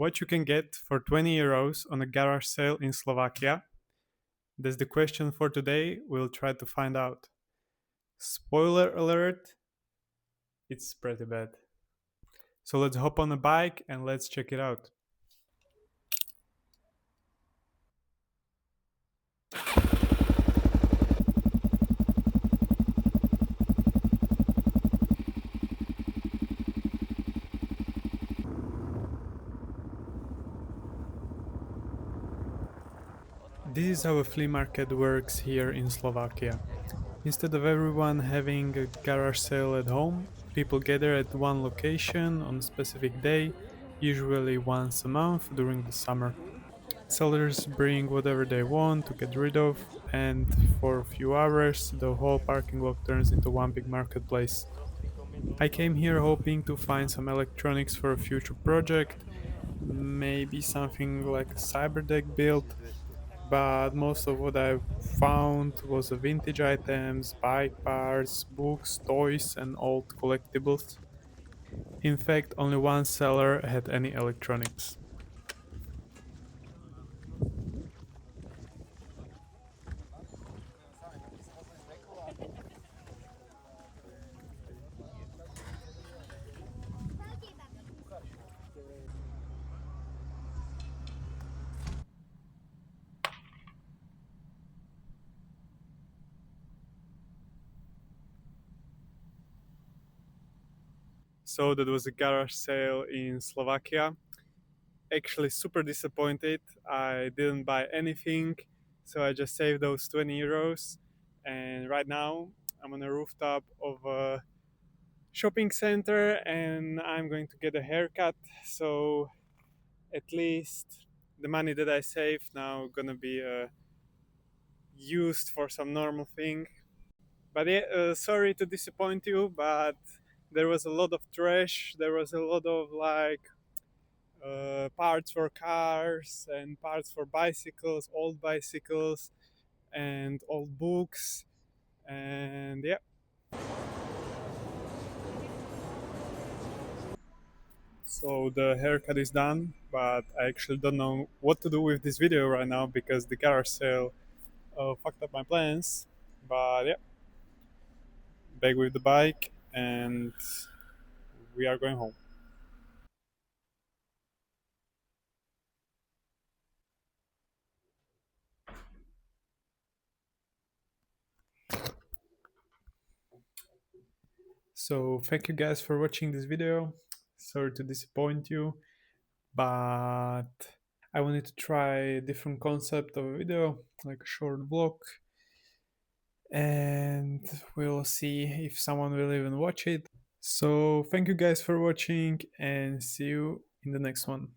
what you can get for 20 euros on a garage sale in Slovakia? That's the question for today. We'll try to find out. Spoiler alert, it's pretty bad. So let's hop on a bike and let's check it out. This is how a flea market works here in Slovakia. Instead of everyone having a garage sale at home, people gather at one location on a specific day, usually once a month during the summer. Sellers bring whatever they want to get rid of, and for a few hours, the whole parking lot turns into one big marketplace. I came here hoping to find some electronics for a future project, maybe something like a cyber deck build, but most of what I found was vintage items, bike parts, books, toys, and old collectibles. In fact, only one seller had any electronics. So that was a garage sale in Slovakia. Actually, super disappointed. I didn't buy anything, so I just saved those 20 euros. And right now, I'm on a rooftop of a shopping center and I'm going to get a haircut. So at least the money that I saved now gonna be used for some normal thing. But yeah, sorry to disappoint you, but there was a lot of trash. There was a lot of like parts for cars and parts for bicycles, old bicycles, and old books. And yeah, so the haircut is done, but I actually don't know what to do with this video right now because the garage sale fucked up my plans. But yeah, back with the bike and we are going home. So thank you guys for watching this video. Sorry to disappoint you, but I wanted to try a different concept of a video, like a short vlog, and we'll see if someone will even watch it. So thank you guys for watching and see you in the next one.